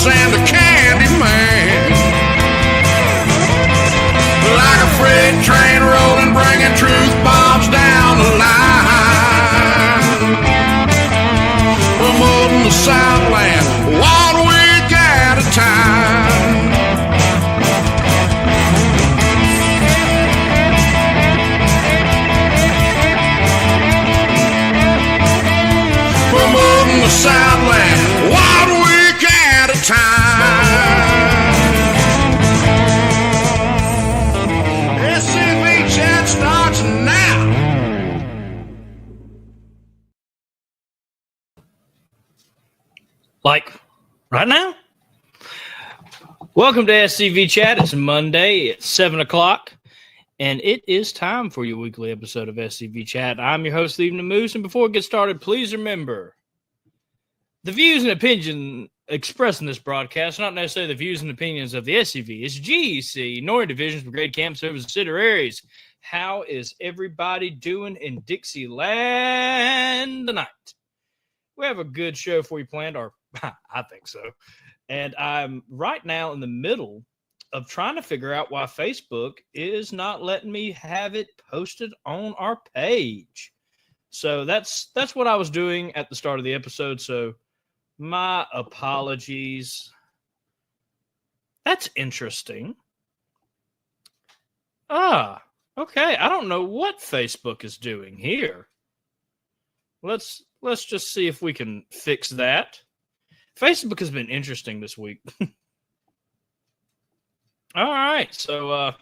boss and a candy man. Like a freight train rolling, bringing truth bombs down the line. Promoting the Southland 1 week at a time. Promoting the Southland 1 week at a time. SCV chat starts now. Like right now? Welcome to SCV Chat. It's Monday at 7 o'clock, and it is time for your weekly episode of SCV Chat. I'm your host, Stephen the Moose, and before we get started, please remember the views and opinions expressed in this broadcast are not necessarily the views and opinions of the SCV. It's GEC, Northern Divisions, Brigade Camp Service, subsidiaries. How is everybody doing in Dixieland tonight? We have a good show for you planned, or I think so. And I'm right now in the middle of trying to figure out why Facebook is not letting me have it posted on our page. So that's what I was doing at the start of the episode. So my apologies. That's interesting. Okay. I don't know what Facebook is doing here. Let's just see if we can fix that. Facebook has been interesting this week. All right. So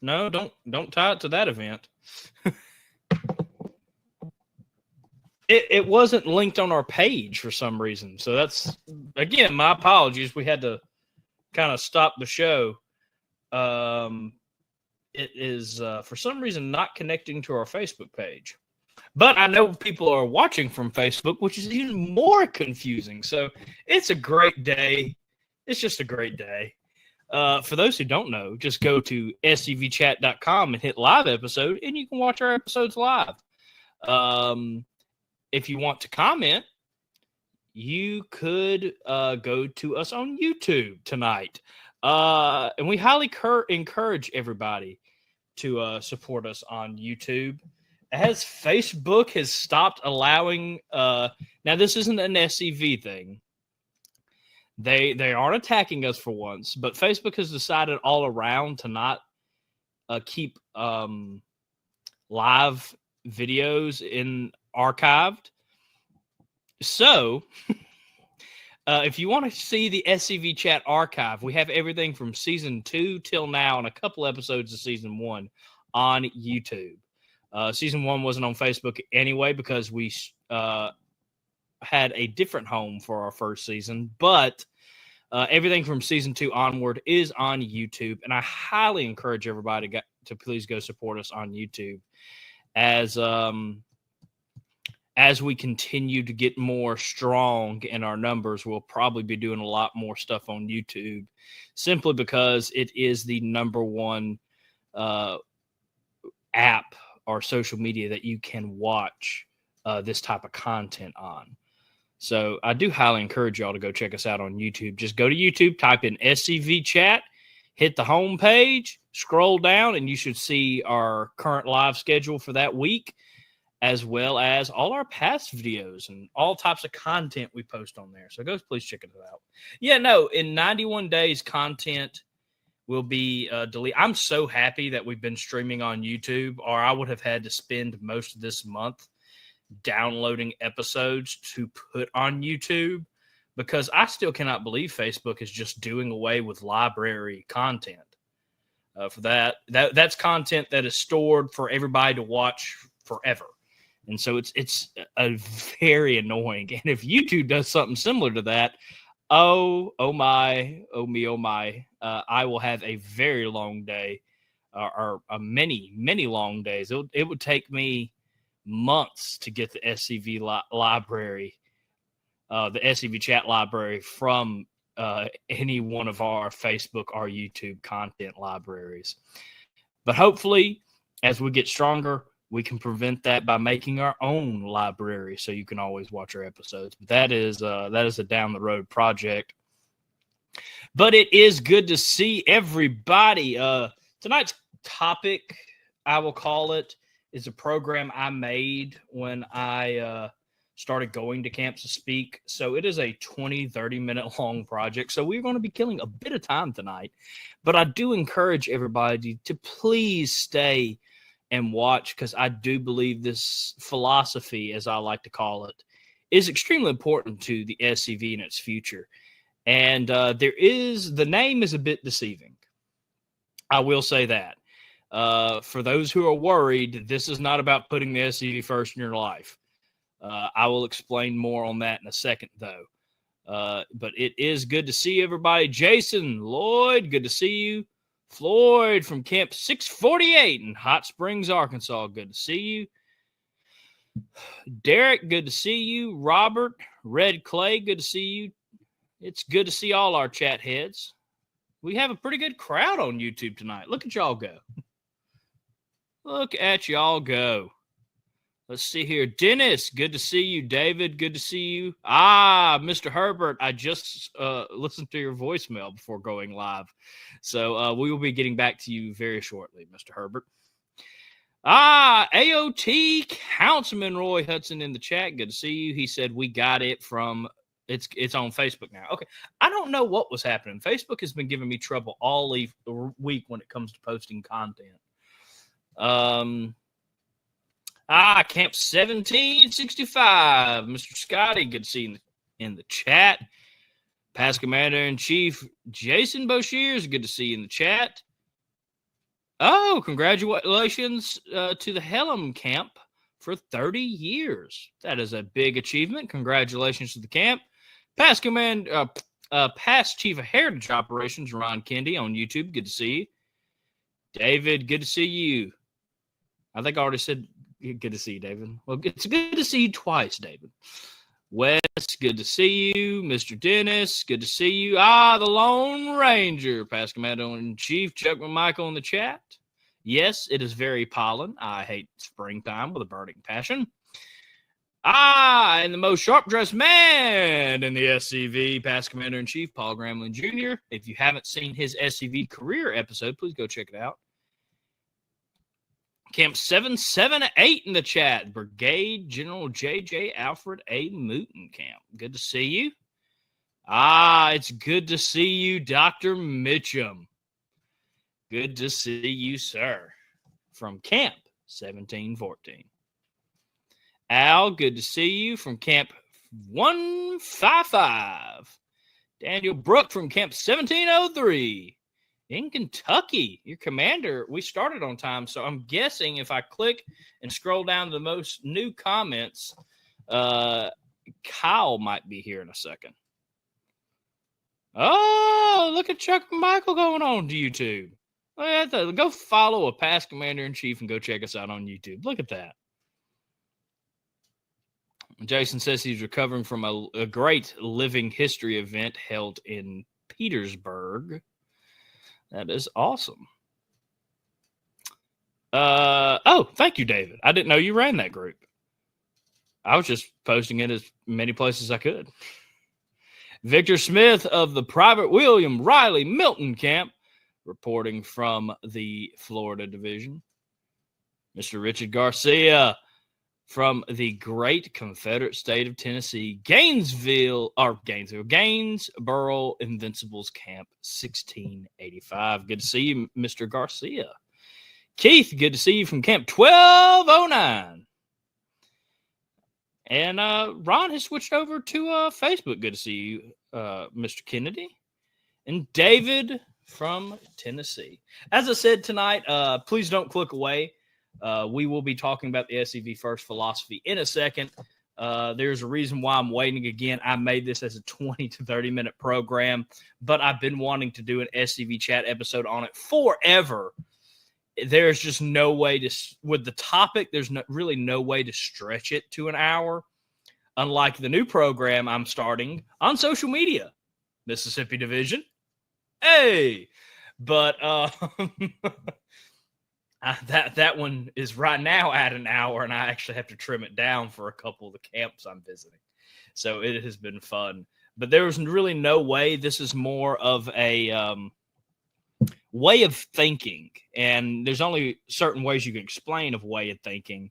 no, don't tie it to that event. It wasn't linked on our page for some reason. So that's, again, my apologies. We had to kind of stop the show. It is, for some reason, not connecting to our Facebook page. But I know people are watching from Facebook, which is even more confusing. So it's a great day. It's just a great day. For those who don't know, just go to scvchat.com and hit live episode, and you can watch our episodes live. If you want to comment, you could go to us on YouTube tonight. And we highly encourage everybody to support us on YouTube. As Facebook has stopped allowing, now this isn't an SCV thing. They aren't attacking us for once, but Facebook has decided all around to not keep live videos in archived. So if you want to see the SCV Chat archive, we have everything from season 2 till now and a couple episodes of season 1 on YouTube. Season 1 wasn't on Facebook anyway because we had a different home for our first season, but everything from season 2 onward is on YouTube, and I highly encourage everybody to please go support us on YouTube as we continue to get more strong in our numbers. We'll probably be doing a lot more stuff on YouTube simply because it is the number one app or social media that you can watch this type of content on. So I do highly encourage y'all to go check us out on YouTube. Just go to YouTube, type in SCV Chat, hit the home page, scroll down, and you should see our current live schedule for that week, as well as all our past videos and all types of content we post on there. So go please check it out. Yeah, no, in 91 days, content will be deleted. I'm so happy that we've been streaming on YouTube, or I would have had to spend most of this month downloading episodes to put on YouTube, because I still cannot believe Facebook is just doing away with library content. For that's content that is stored for everybody to watch forever. And so it's a very annoying. And if YouTube does something similar to that, oh my, I will have a very long day, or many long days. It would take me months to get the SCV library, the SCV chat library from any one of our Facebook or YouTube content libraries. But hopefully, as we get stronger, we can prevent that by making our own library, so you can always watch our episodes. But that is a down the road project. But it is good to see everybody. Tonight's topic, I will call it, is a program I made when I started going to camps to speak. So it is a 20, 30-minute long project. So we're going to be killing a bit of time tonight. But I do encourage everybody to please stay and watch, because I do believe this philosophy, as I like to call it, is extremely important to the SCV and its future. And the name is a bit deceiving. I will say that. For those who are worried, this is not about putting the SCV first in your life. I will explain more on that in a second, though. But it is good to see everybody. Jason, Lloyd, good to see you. Floyd from Camp 648 in Hot Springs, Arkansas, good to see you. Derek, good to see you. Robert, Red Clay, good to see you. It's good to see all our chat heads. We have a pretty good crowd on YouTube tonight. Look at y'all go. Look at y'all go. Let's see here. Dennis, good to see you. David, good to see you. Mr. Herbert, I just listened to your voicemail before going live. So we will be getting back to you very shortly, Mr. Herbert. AOT Councilman Roy Hudson in the chat. Good to see you. He said we got it from, it's on Facebook now. Okay. I don't know what was happening. Facebook has been giving me trouble all week when it comes to posting content. Camp 1765. Mr. Scotty, good to see you in the chat. Past Commander-in-Chief Jason Boshiers, good to see you in the chat. Oh, congratulations to the Helm camp for 30 years. That is a big achievement. Congratulations to the camp. Past Chief of Heritage Operations, Ron Kendi on YouTube. Good to see you. David, good to see you. I think I already said good to see you, David. Well, it's good to see you twice, David. Wes, good to see you. Mr. Dennis, good to see you. The Lone Ranger, Past Commander-in-Chief Chuck McMichael in the chat. Yes, it is very pollen. I hate springtime with a burning passion. And the most sharp-dressed man in the SCV, Past Commander-in-Chief Paul Gramlin Jr. If you haven't seen his SCV career episode, please go check it out. Camp 778 in the chat. Brigade General J.J. Alfred A. Mooten camp. Good to see you. It's good to see you, Dr. Mitchum. Good to see you, sir. From Camp 1714. Al, good to see you from Camp 155. Daniel Brook from Camp 1703. In Kentucky, your commander, we started on time, so I'm guessing if I click and scroll down to the most new comments, Kyle might be here in a second. Oh, look at Chuck Michael going on to YouTube. Look at that. Go follow a Past Commander-in-Chief and go check us out on YouTube. Look at that. Jason says he's recovering from a great living history event held in Petersburg. That is awesome. Thank you, David. I didn't know you ran that group. I was just posting it as many places as I could. Victor Smith of the Private William Riley Milton camp, reporting from the Florida Division. Mr. Richard Garcia from the great Confederate state of Tennessee, Gainesboro Invincibles Camp 1685. Good to see you, Mr. Garcia. Keith, good to see you from Camp 1209. And Ron has switched over to Facebook. Good to see you, Mr. Kennedy. And David from Tennessee. As I said tonight, please don't click away. We will be talking about the SCV First Philosophy in a second. There's a reason why I'm waiting. Again, I made this as a 20 to 30-minute program, but I've been wanting to do an SCV chat episode on it forever. There's just no way to, with the topic, there's really no way to stretch it to an hour, unlike the new program I'm starting on social media, Mississippi Division. Hey! But that one is right now at an hour, and I actually have to trim it down for a couple of the camps I'm visiting. So it has been fun. but there was really no way. This is more of a way of thinking, and there's only certain ways you can explain a way of thinking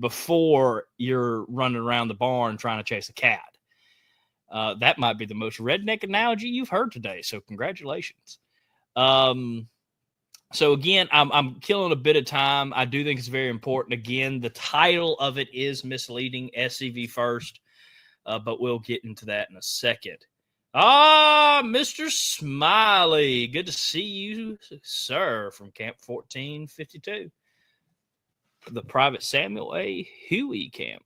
before you're running around the barn trying to chase a cat. That might be the most redneck analogy you've heard today, so congratulations. So again, I'm killing a bit of time. I do think it's very important. Again, the title of it is misleading, SCV First, but we'll get into that in a second. Mr. Smiley, good to see you, sir, from Camp 1452, the Private Samuel A. Huey camp.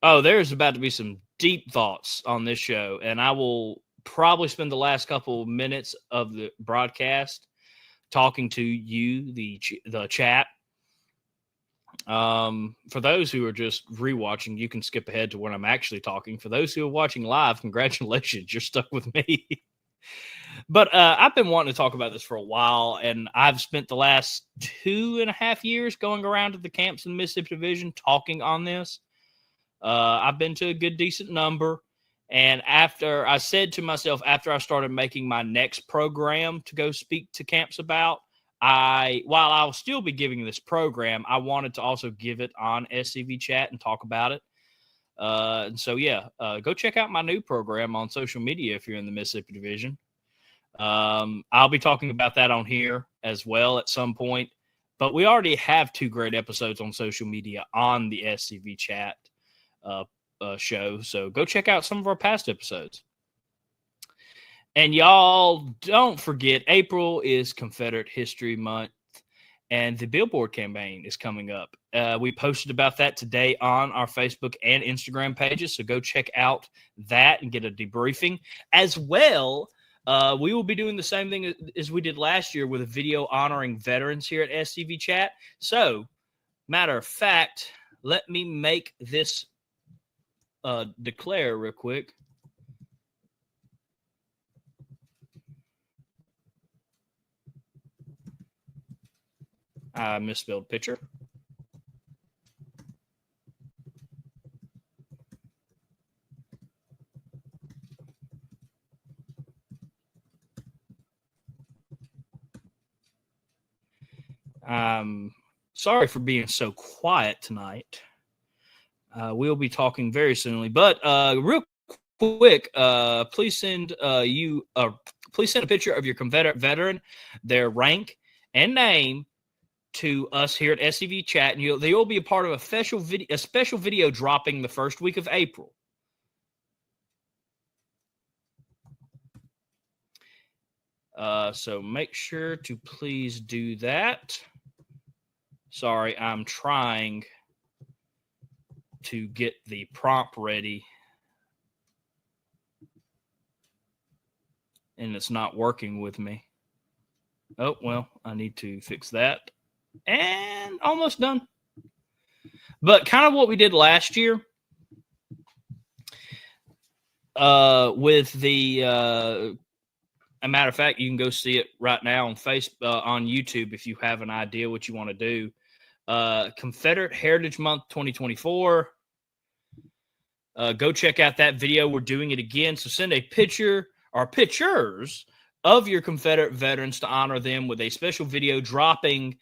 Oh, there's about to be some deep thoughts on this show, and I will probably spend the last couple of minutes of the broadcast talking to you, the chat. For those who are just rewatching, you can skip ahead to when I'm actually talking. For those who are watching live, congratulations, you're stuck with me. But I've been wanting to talk about this for a while, and I've spent the last 2.5 years going around to the camps in the Mississippi Division talking on this. I've been to a good, decent number. And after I said to myself, after I started making my next program to go speak to camps about, while I'll still be giving this program, I wanted to also give it on SCV Chat and talk about it. And so, go check out my new program on social media if you're in the Mississippi Division. I'll be talking about that on here as well at some point. But we already have 2 great episodes on social media on the SCV Chat show. So go check out some of our past episodes. And y'all don't forget, April is Confederate History Month, and the billboard campaign is coming up. We posted about that today on our Facebook and Instagram pages, so go check out that and get a debriefing. As well, we will be doing the same thing as we did last year with a video honoring veterans here at SCV Chat. So, matter of fact, let me make this declare real quick. I misspelled picture. Sorry for being so quiet tonight. We'll be talking very soonly, but real quick, please send please send a picture of your Confederate veteran, their rank and name, to us here at SCV Chat, and they will be a part of a special video dropping the first week of April. So make sure to please do that. Sorry, I'm trying to get the prompt ready, and it's not working with me. Oh, well, I need to fix that. And almost done. But kind of what we did last year with the a matter of fact, you can go see it right now on on YouTube if you have an idea what you want to do. Confederate Heritage Month 2024. Go check out that video. We're doing it again. So send a picture or pictures of your Confederate veterans to honor them with a special video dropping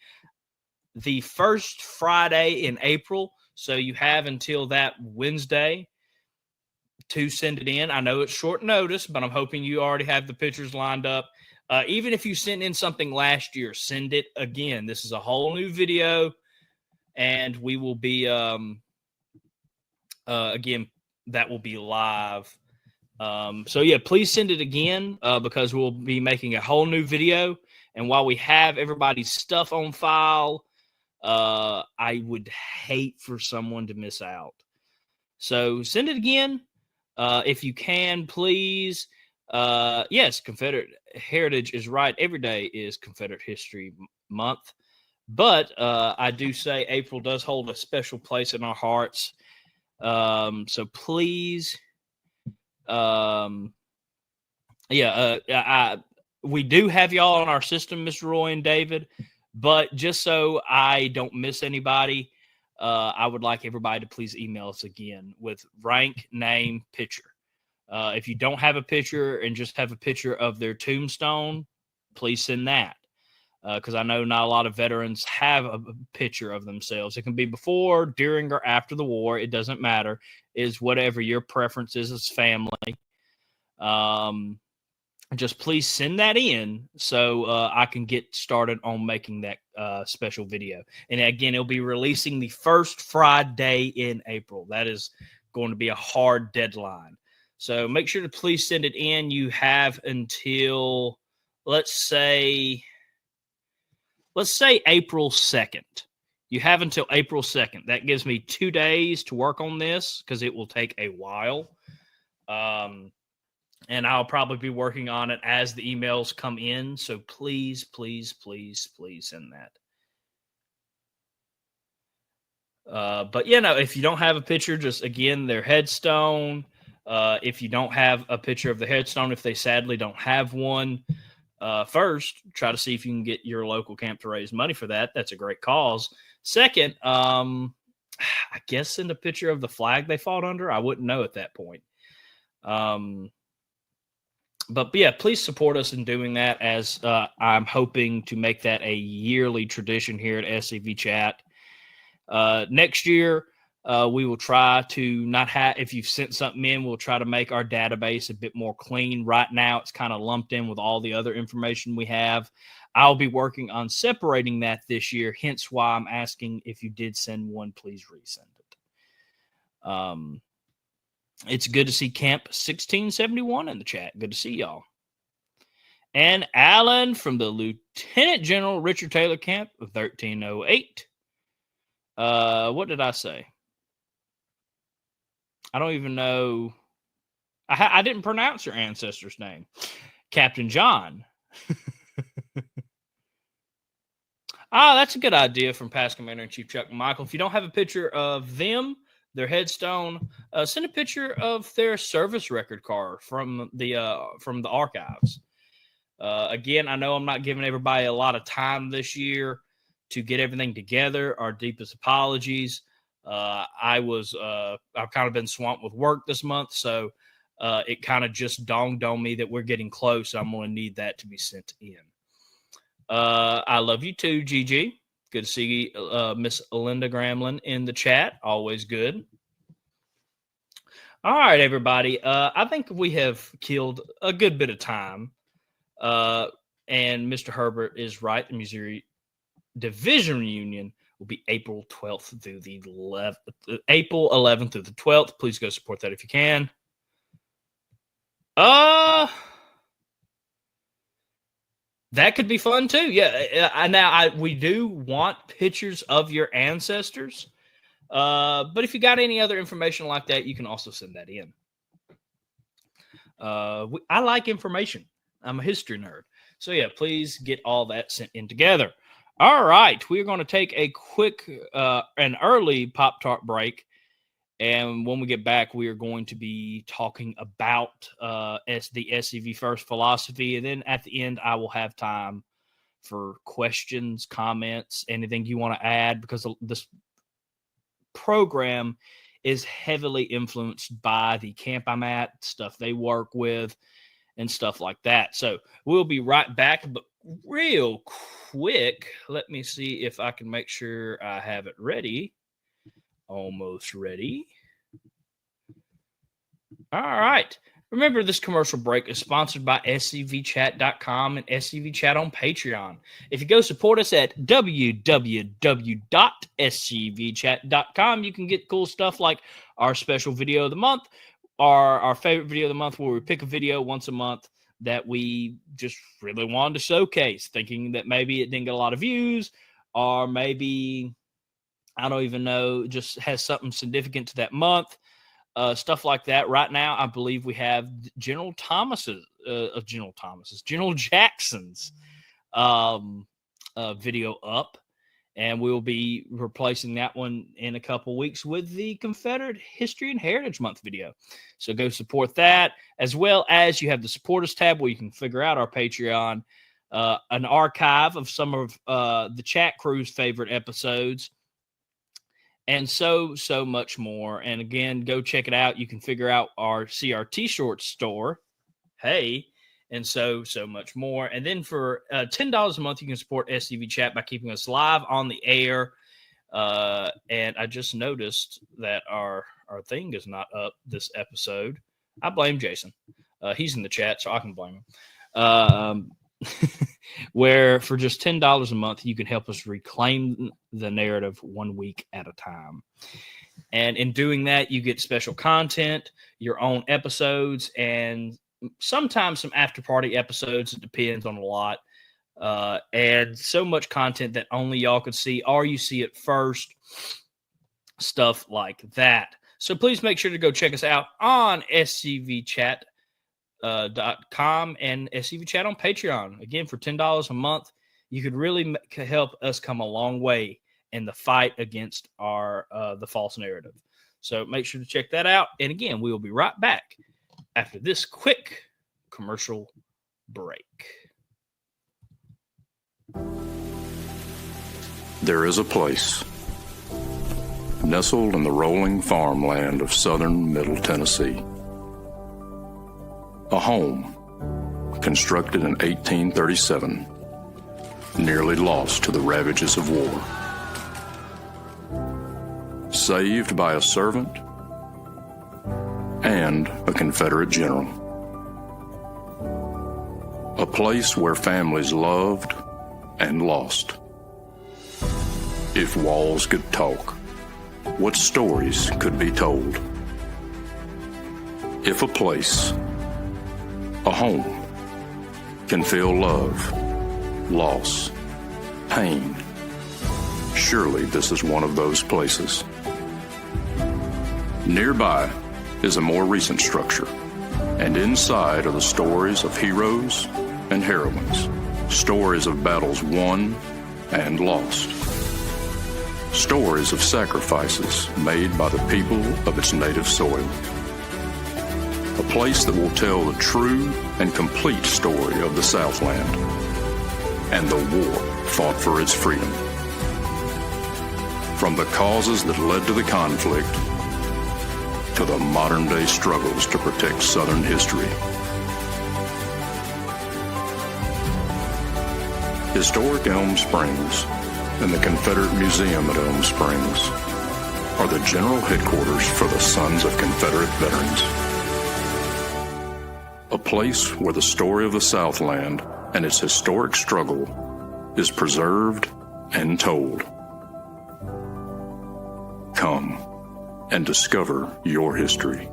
the first Friday in April. So you have until that Wednesday to send it in. I know it's short notice, but I'm hoping you already have the pictures lined up. Even if you sent in something last year, send it again. This is a whole new video, and we will be, again, that will be live. So, yeah, please send it again because we'll be making a whole new video. And while we have everybody's stuff on file, I would hate for someone to miss out. So send it again. If you can, please. Yes, Confederate Heritage is right. Every day is Confederate History Month. But I do say April does hold a special place in our hearts. So please, we do have y'all on our system, Mr. Roy and David. But just so I don't miss anybody, I would like everybody to please email us again with rank, name, picture. If you don't have a picture and just have a picture of their tombstone, please send that. Because I know not a lot of veterans have a picture of themselves. It can be before, during, or after the war. It doesn't matter. Is whatever your preference is as family. Just please send that in so I can get started on making that special video. And again, it'll be releasing the first Friday in April. That is going to be a hard deadline. So make sure to please send it in. You have until, let's say April 2nd. You have until April 2nd. That gives me 2 days to work on this because it will take a while. And I'll probably be working on it as the emails come in. So please, please, please, please send that. But, if you don't have a picture, just, again, their headstone. If you don't have a picture of the headstone, if they sadly don't have one, first, try to see if you can get your local camp to raise money for that. That's a great cause. Second, I guess send a picture of the flag they fought under. I wouldn't know at that point. But yeah, please support us in doing that, as I'm hoping to make that a yearly tradition here at SCV Chat. Next year, we will try to not have, if you've sent something in, we'll try to make our database a bit more clean. Right now, it's kind of lumped in with all the other information we have. I'll be working on separating that this year, hence why I'm asking if you did send one, please resend it. It's good to see Camp 1671 in the chat. Good to see y'all. And Alan from the Lieutenant General Richard Taylor Camp of 1308. What did I say? I don't even know. I didn't pronounce your ancestor's name. Captain John. That's a good idea from past Commander-in-Chief Chuck Michael. If you don't have a picture of them, their headstone, send a picture of their service record card from the archives. Again, I know I'm not giving everybody a lot of time this year to get everything together. Our deepest apologies. I've kind of been swamped with work this month, so it kind of just dawned on me that we're getting close. I'm going to need that to be sent in. I love you too, GG. Good to see Miss Linda Gramlin in the chat. Always good. All right, everybody. I think we have killed a good bit of time. And Mr. Herbert is right. The Missouri Division Reunion will be April 12th through the 11th. April 11th through the 12th. Please go support that if you can. That could be fun too. Yeah. We do want pictures of your ancestors. But if you got any other information like that, you can also send that in. I like information. I'm a history nerd. So yeah, please get all that sent in together. All right. We're going to take a quick, an early Pop-Tart break. And when we get back, we are going to be talking about the SCV First Philosophy. And then at the end, I will have time for questions, comments, anything you want to add, because this program is heavily influenced by the camp I'm at, stuff they work with, and stuff like that. So we'll be right back. But real quick, let me see if I can make sure I have it ready. Almost ready. All right. Remember, this commercial break is sponsored by scvchat.com and SCV Chat on Patreon. If you go support us at www.scvchat.com, you can get cool stuff like our special video of the month, our favorite video of the month, where we pick a video once a month that we just really wanted to showcase, thinking that maybe it didn't get a lot of views, or maybe, I don't even know, just has something significant to that month. Stuff like that. Right now, I believe we have General Jackson's video up, and we'll be replacing that one in a couple weeks with the Confederate History and Heritage Month video. So go support that, as well as you have the Supporters tab where you can figure out our Patreon, an archive of some of the chat crew's favorite episodes, and so much more. And again, go check it out. You can figure out see our t-shirt store. Hey, and so much more. And then for $10 a month, you can support SCV Chat by keeping us live on the air. And I just noticed that our thing is not up this episode. I blame Jason. He's in the chat, so I can blame him. Where for just $10 a month, you can help us reclaim the narrative 1 week at a time. And in doing that, you get special content, your own episodes, and sometimes some after party episodes. It depends on a lot. And so much content that only y'all could see, or you see it first, stuff like that. So please make sure to go check us out on scvchat.com and SCV Chat on Patreon. Again, for $10 a month, you could really help us come a long way in the fight against the false narrative. So make sure to check that out. And again, we will be right back after this quick commercial break. There is a place nestled in the rolling farmland of southern Middle Tennessee. A home constructed in 1837, nearly lost to the ravages of war. Saved by a servant and a Confederate general. A place where families loved and lost. If walls could talk, what stories could be told? If a place, a home, can feel love, loss, pain, surely this is one of those places. Nearby is a more recent structure, and inside are the stories of heroes and heroines, stories of battles won and lost, stories of sacrifices made by the people of its native soil. A place that will tell the true and complete story of the Southland and the war fought for its freedom. From the causes that led to the conflict to the modern-day struggles to protect Southern history. Historic Elm Springs and the Confederate Museum at Elm Springs are the general headquarters for the Sons of Confederate Veterans. A place where the story of the Southland and its historic struggle is preserved and told. Come and discover your history.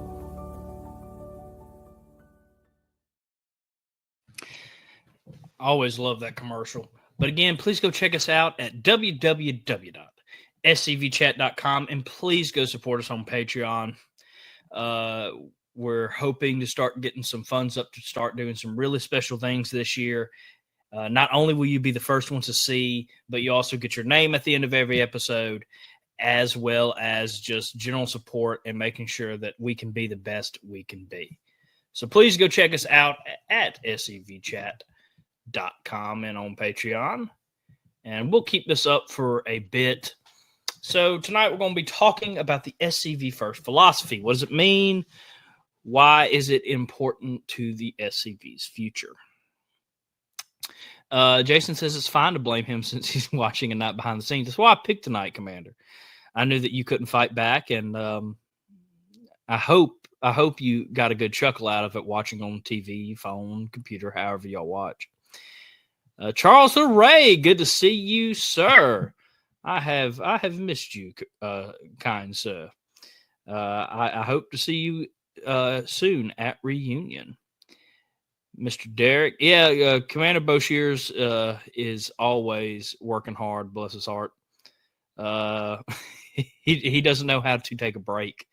Always love that commercial. But again, please go check us out at www.scvchat.com and please go support us on Patreon. We're hoping to start getting some funds up to start doing some really special things this year. Not only will you be the first ones to see, but you also get your name at the end of every episode, as well as just general support and making sure that we can be the best we can be. So please go check us out at scvchat.com and on Patreon. And we'll keep this up for a bit. So tonight we're going to be talking about the SCV First Philosophy. What does it mean? Why is it important to the SCV's future? Jason says it's fine to blame him since he's watching and not behind the scenes. That's why I picked tonight, Commander. I knew that you couldn't fight back, and I hope you got a good chuckle out of it watching on TV, phone, computer, however y'all watch. Charles Ray, good to see you, sir. I have missed you, kind sir. I hope to see you soon at reunion. Mr. Derek, Commander Boshears is always working hard, bless his heart. He doesn't know how to take a break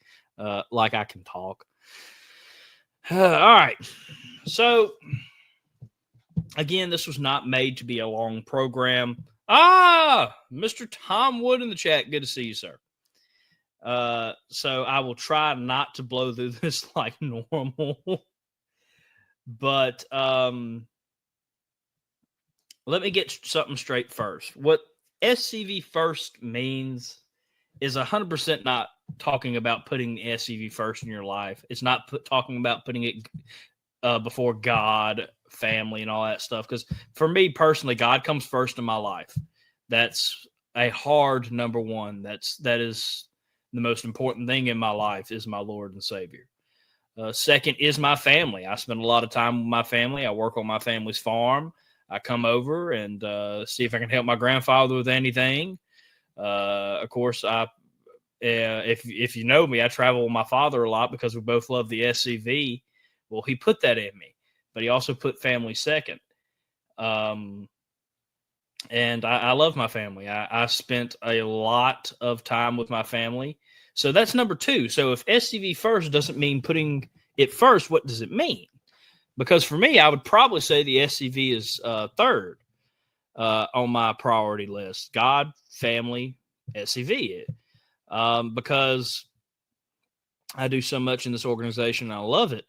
like I can talk. All right. So, again, this was not made to be a long program. Mr. Tom Wood in the chat. Good to see you, sir. So I will try not to blow through this like normal. But let me get something straight first. What SCV First means is 100% not talking about putting the SCV first in your life. It's not talking about putting it before God, family, and all that stuff. Because for me personally, God comes first in my life. That's a hard number one. That is the most important thing in my life, is my Lord and Savior. Second is my family. I spend a lot of time with my family. I work on my family's farm. I come over and see if I can help my grandfather with anything. Of course, if you know me, I travel with my father a lot because we both love the SCV. Well, he put that in me, but he also put family second. And I love my family. I spent a lot of time with my family. So that's number two. So if SCV first doesn't mean putting it first, what does it mean? Because for me, I would probably say the SCV is third on my priority list. God, family, SCV. Because I do so much in this organization. I love it.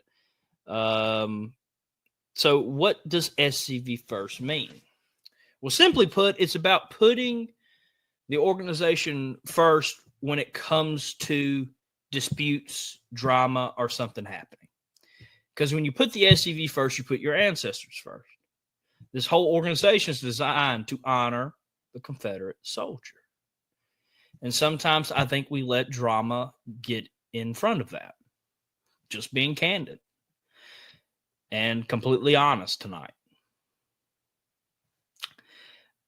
So what does SCV first mean? Well, simply put, it's about putting the organization first when it comes to disputes, drama, or something happening. Because when you put the SCV first, you put your ancestors first. This whole organization is designed to honor the Confederate soldier. And sometimes I think we let drama get in front of that. Just being candid and completely honest tonight.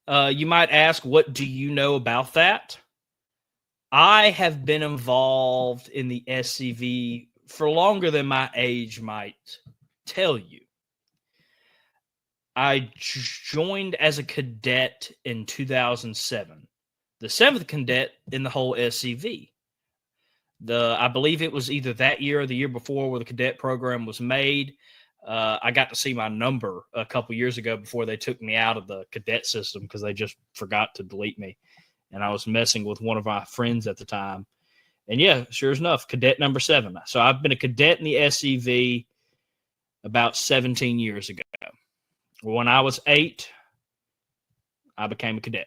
You might ask, what do you know about that? I have been involved in the SCV for longer than my age might tell you. I joined as a cadet in 2007, the seventh cadet in the whole SCV. I believe it was either that year or the year before where the cadet program was made. I got to see my number a couple years ago before they took me out of the cadet system because they just forgot to delete me. And I was messing with one of my friends at the time. And yeah, sure enough, cadet number 7. So I've been a cadet in the SCV about 17 years ago. When I was 8, I became a cadet.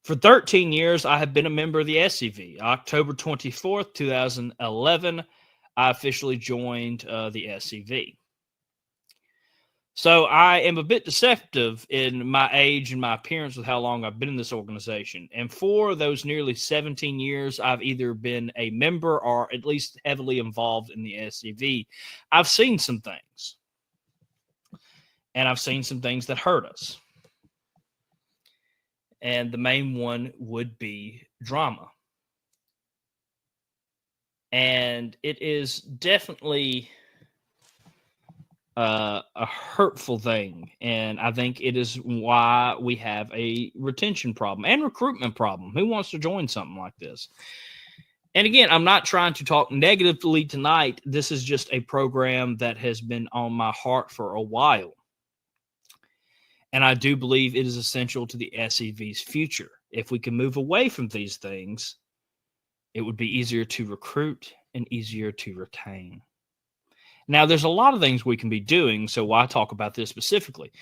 For 13 years, I have been a member of the SCV. October 24th, 2011, I officially joined the SCV. So I am a bit deceptive in my age and my appearance with how long I've been in this organization. And for those nearly 17 years, I've either been a member or at least heavily involved in the SCV. I've seen some things. And I've seen some things that hurt us. And the main one would be drama. And it is definitely a hurtful thing. And I think it is why we have a retention problem and recruitment problem. Who wants to join something like this? And again, I'm not trying to talk negatively tonight. This is just a program that has been on my heart for a while. And I do believe it is essential to the SCV's future. If we can move away from these things, it would be easier to recruit and easier to retain. Now, there's a lot of things we can be doing, so why talk about this specifically?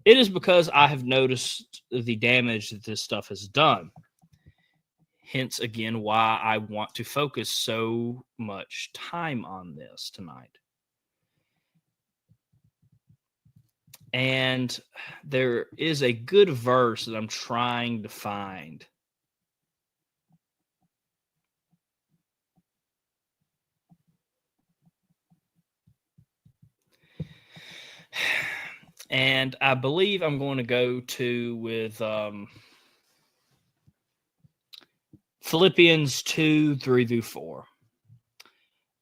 It is because I have noticed the damage that this stuff has done. Hence, again, why I want to focus so much time on this tonight. And there is a good verse that I'm trying to find. And I believe I'm going to go with Philippians 2:3-4.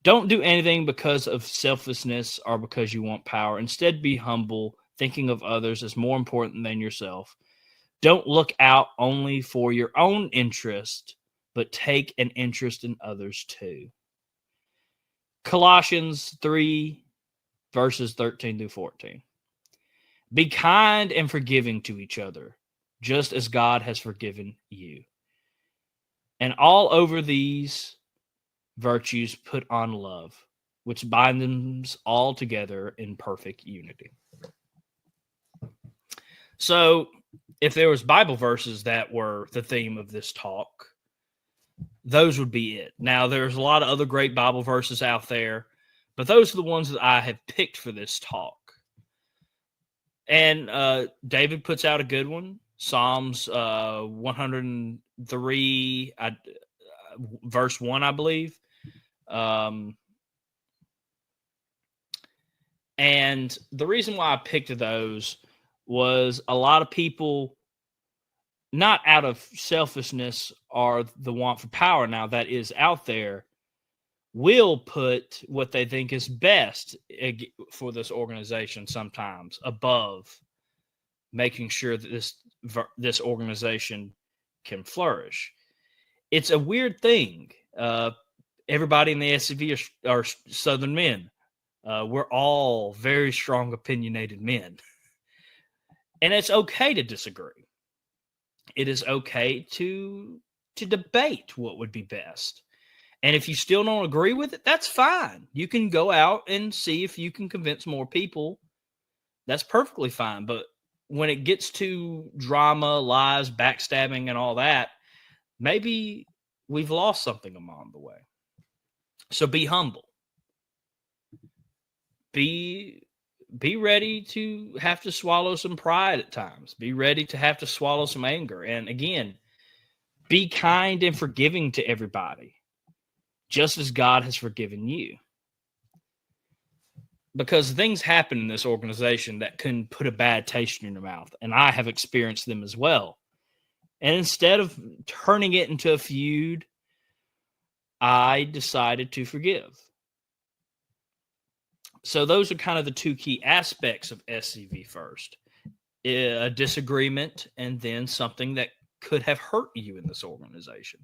Don't do anything because of selfishness or because you want power. Instead, be humble, thinking of others as more important than yourself. Don't look out only for your own interest, but take an interest in others too. Colossians 3, verses 13-14. Be kind and forgiving to each other, just as God has forgiven you. And all over these virtues put on love, which binds them all together in perfect unity. So, if there was Bible verses that were the theme of this talk, those would be it. Now, there's a lot of other great Bible verses out there, but those are the ones that I have picked for this talk. And David puts out a good one, Psalms 103, verse 1, I believe. And the reason why I picked those was a lot of people, not out of selfishness or the want for power now that is out there, will put what they think is best for this organization sometimes above making sure that this organization can flourish. It's a weird thing. Everybody in the SCV are Southern men. We're all very strong, opinionated men. And it's okay to disagree. It is okay to debate what would be best. And if you still don't agree with it, that's fine. You can go out and see if you can convince more people. That's perfectly fine. But when it gets to drama, lies, backstabbing, and all that, maybe we've lost something along the way. So be humble. Be ready to have to swallow some pride at times. Be ready to have to swallow some anger. And again, be kind and forgiving to everybody, just as God has forgiven you. Because things happen in this organization that can put a bad taste in your mouth. And I have experienced them as well. And instead of turning it into a feud, I decided to forgive. So those are kind of the two key aspects of SCV First. A disagreement and then something that could have hurt you in this organization.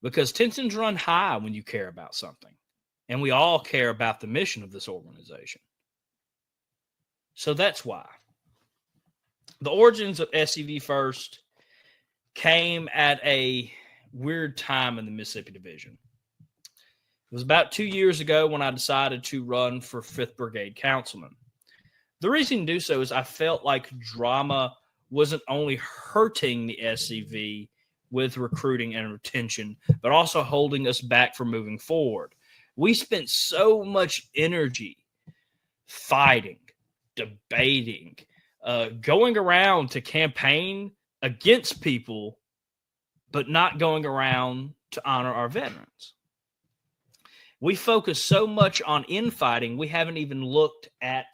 Because tensions run high when you care about something. And we all care about the mission of this organization. So that's why. The origins of SCV First came at a weird time in the Mississippi Division. It was about 2 years ago when I decided to run for 5th Brigade Councilman. The reason to do so is I felt like drama wasn't only hurting the SCV with recruiting and retention, but also holding us back from moving forward. We spent so much energy fighting, debating, going around to campaign against people, but not going around to honor our veterans. We focus so much on infighting, we haven't even looked at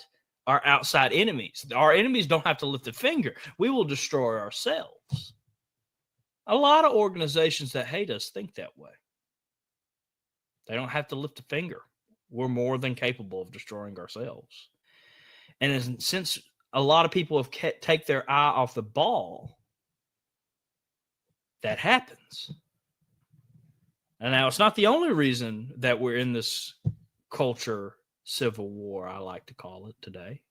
our outside enemies. Our enemies don't have to lift a finger. We will destroy ourselves. A lot of organizations that hate us think that way. They don't have to lift a finger. We're more than capable of destroying ourselves. And since a lot of people have take their eye off the ball, that happens. And now it's not the only reason that we're in this culture civil war, I like to call it today.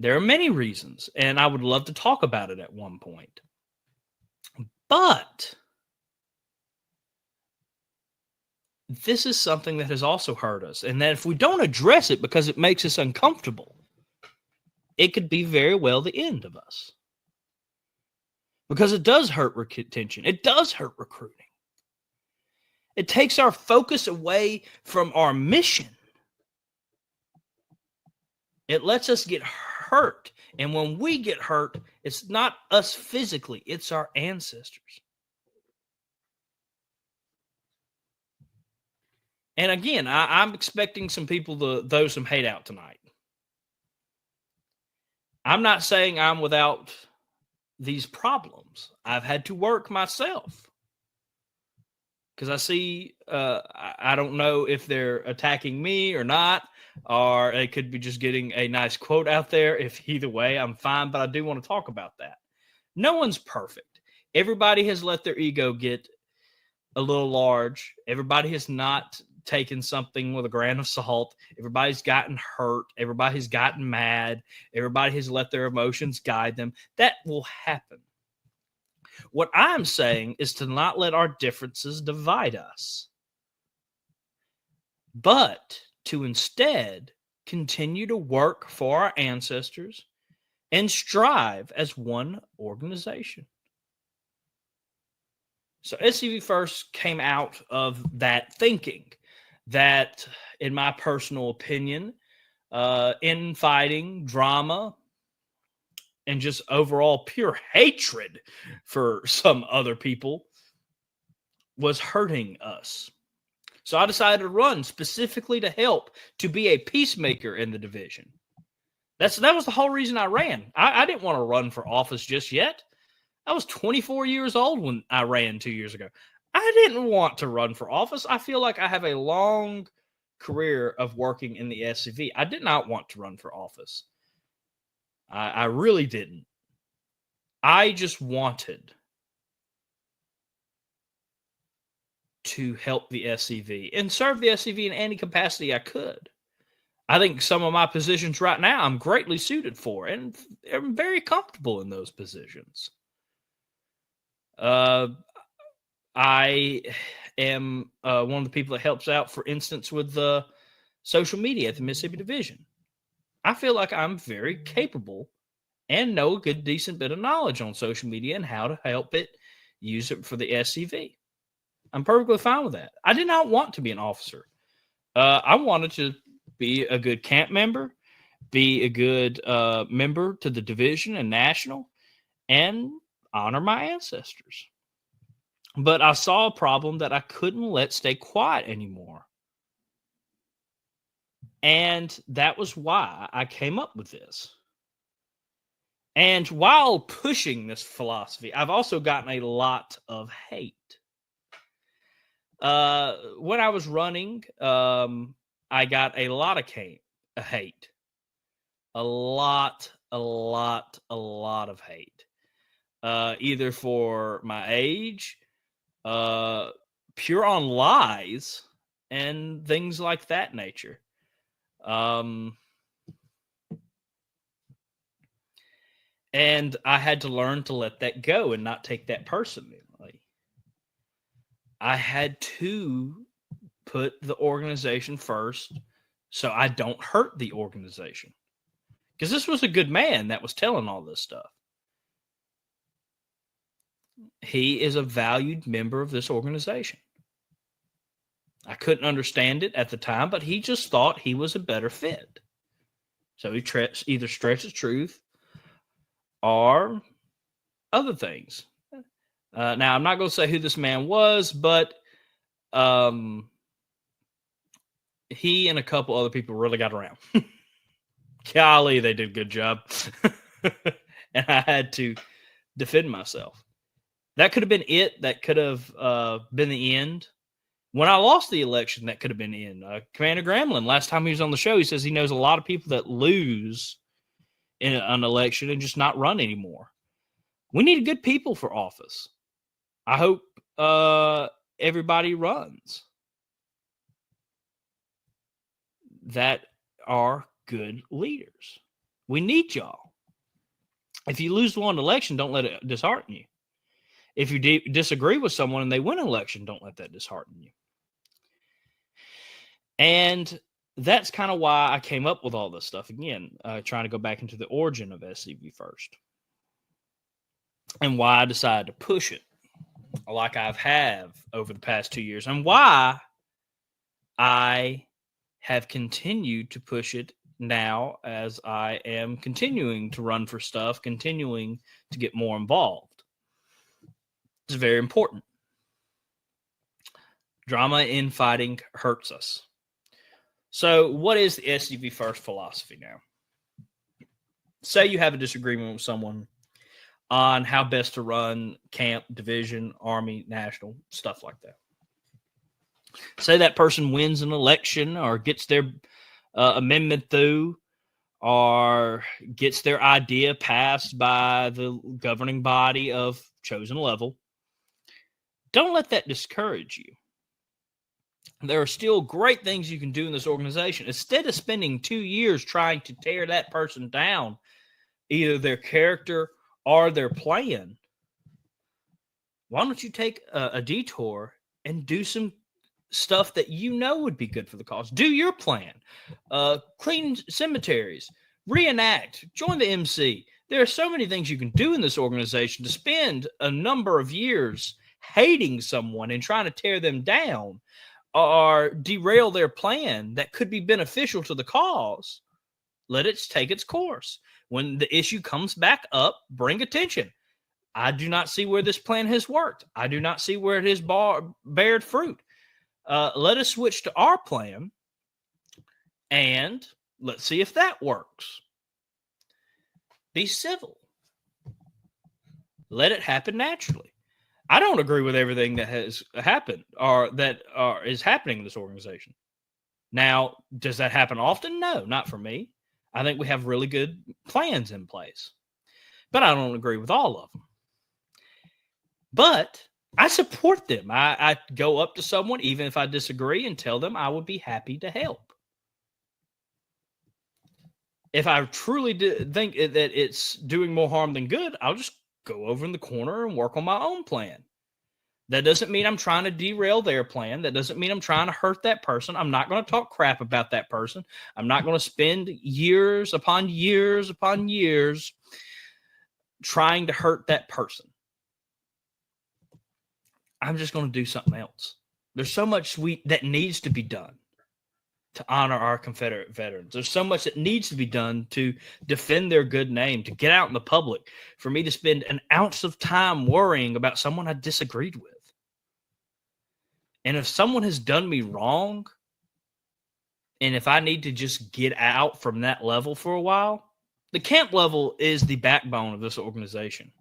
There are many reasons, and I would love to talk about it at one point. But this is something that has also hurt us, and that if we don't address it because it makes us uncomfortable, it could be very well the end of us. Because it does hurt retention. It does hurt recruiting. It takes our focus away from our mission. It lets us get hurt. And when we get hurt, it's not us physically, it's our ancestors. And again, I'm expecting some people to throw some hate out tonight. I'm not saying I'm without these problems. I've had to work myself. Because I see, I don't know if they're attacking me or not, or it could be just getting a nice quote out there. If either way, I'm fine, but I do want to talk about that. No one's perfect. Everybody has let their ego get a little large. Everybody has not taken something with a grain of salt. Everybody's gotten hurt. Everybody's gotten mad. Everybody has let their emotions guide them. That will happen. What I'm saying is to not let our differences divide us, but to instead continue to work for our ancestors and strive as one organization. So SCV First came out of that thinking that, in my personal opinion, infighting, drama, and just overall pure hatred for some other people was hurting us. So I decided to run specifically to help, to be a peacemaker in the division. That was the whole reason I ran. I didn't want to run for office just yet. I was 24 years old when I ran 2 years ago. I didn't want to run for office. I feel like I have a long career of working in the SCV. I did not want to run for office. I really didn't. I just wanted to help the SCV and serve the SCV in any capacity I could. I think some of my positions right now I'm greatly suited for, and I'm very comfortable in those positions. I am one of the people that helps out, for instance, with the social media at the Mississippi Division. I feel like I'm very capable and know a good, decent bit of knowledge on social media and how to help it, use it for the SCV. I'm perfectly fine with that. I did not want to be an officer. I wanted to be a good camp member, be a good member to the division and national, and honor my ancestors. But I saw a problem that I couldn't let stay quiet anymore. And that was why I came up with this. And while pushing this philosophy, I've also gotten a lot of hate. When I was running, I got a lot of hate. A lot of hate. Either for my age, pure on lies, and things like that nature. And I had to learn to let that go and not take that personally. I had to put the organization first so I don't hurt the organization. Because this was a good man that was telling all this stuff. He is a valued member of this organization. I couldn't understand it at the time, but he just thought he was a better fit. So he either stretched the truth or other things. Now, I'm not going to say who this man was, but he and a couple other people really got around. Golly, they did a good job. And I had to defend myself. That could have been it. That could have been the end. When I lost the election, that could have been the end. Commander Gramlin, last time he was on the show, he says he knows a lot of people that lose in an election and just not run anymore. We need good people for office. I hope everybody runs that are good leaders. We need y'all. If you lose one election, don't let it dishearten you. If you disagree with someone and they win an election, don't let that dishearten you. And that's kind of why I came up with all this stuff. Again, trying to go back into the origin of SCV First. And why I decided to push it like have over the past 2 years. And why I have continued to push it now as I am continuing to run for stuff, continuing to get more involved. It's very important. Drama infighting hurts us. So what is the SCV First philosophy now? Say you have a disagreement with someone on how best to run camp, division, army, national, stuff like that. Say that person wins an election or gets their amendment through or gets their idea passed by the governing body of chosen level. Don't let that discourage you. There are still great things you can do in this organization. Instead of spending 2 years trying to tear that person down, either their character or their plan, why don't you take a detour and do some stuff that you know would be good for the cause? Do your plan. Clean cemeteries, reenact, join the MC. There are so many things you can do in this organization to spend a number of years hating someone and trying to tear them down or derail their plan that could be beneficial to the cause, let it take its course. When the issue comes back up, bring attention. I do not see where this plan has worked. I do not see where it has bared fruit. Let us switch to our plan and let's see if that works. Be civil. Let it happen naturally. I don't agree with everything that has happened or that is happening in this organization. Now, does that happen often? No, not for me. I think we have really good plans in place, but I don't agree with all of them. But I support them. I go up to someone, even if I disagree, and tell them I would be happy to help. If I truly think that it's doing more harm than good, I'll just go over in the corner and work on my own plan. That doesn't mean I'm trying to derail their plan. That doesn't mean I'm trying to hurt that person. I'm not going to talk crap about that person. I'm not going to spend years upon years upon years trying to hurt that person. I'm just going to do something else. There's so much that needs to be done to honor our Confederate veterans. There's so much that needs to be done to defend their good name, to get out in the public, for me to spend an ounce of time worrying about someone I disagreed with. And if someone has done me wrong, and if I need to just get out from that level for a while, the camp level is the backbone of this organization.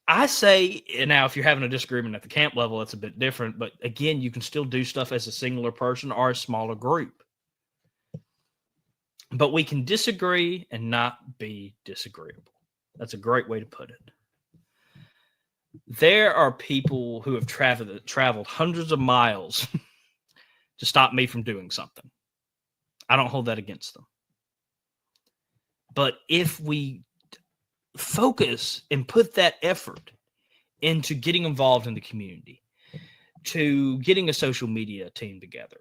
I say, now, if you're having a disagreement at the camp level, it's a bit different. But again, you can still do stuff as a singular person or a smaller group. But we can disagree and not be disagreeable. That's a great way to put it. There are people who have traveled hundreds of miles to stop me from doing something. I don't hold that against them. But if we focus and put that effort into getting involved in the community, to getting a social media team together,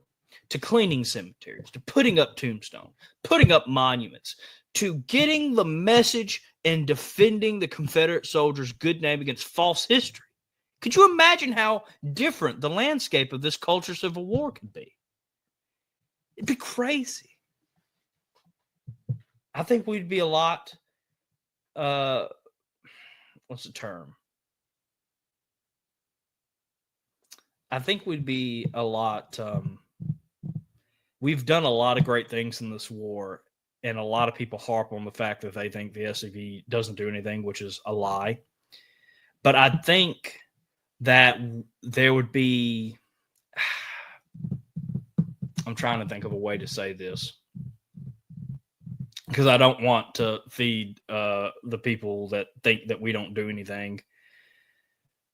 to cleaning cemeteries, to putting up tombstones, putting up monuments, to getting the message and defending the Confederate soldiers' good name against false history. Could you imagine how different the landscape of this culture civil war could be? It'd be crazy. I think we'd be a lot what's the term? I think we'd be a lot we've done a lot of great things in this war, and a lot of people harp on the fact that they think the SCV doesn't do anything, which is a lie. But I think that there would be I'm trying to think of a way to say this, because I don't want to feed the people that think that we don't do anything,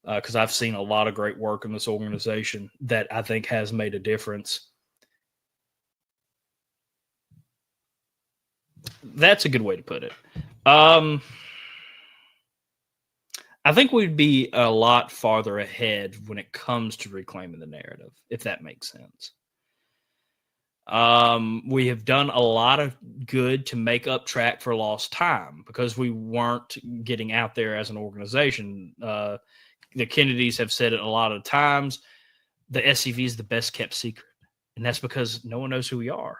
because I've seen a lot of great work in this organization that I think has made a difference. That's a good way to put it. I think we'd be a lot farther ahead when it comes to reclaiming the narrative, if that makes sense. We have done a lot of good to make up track for lost time because we weren't getting out there as an organization. The Kennedys have said it a lot of times. The SCV is the best kept secret, and that's because no one knows who we are.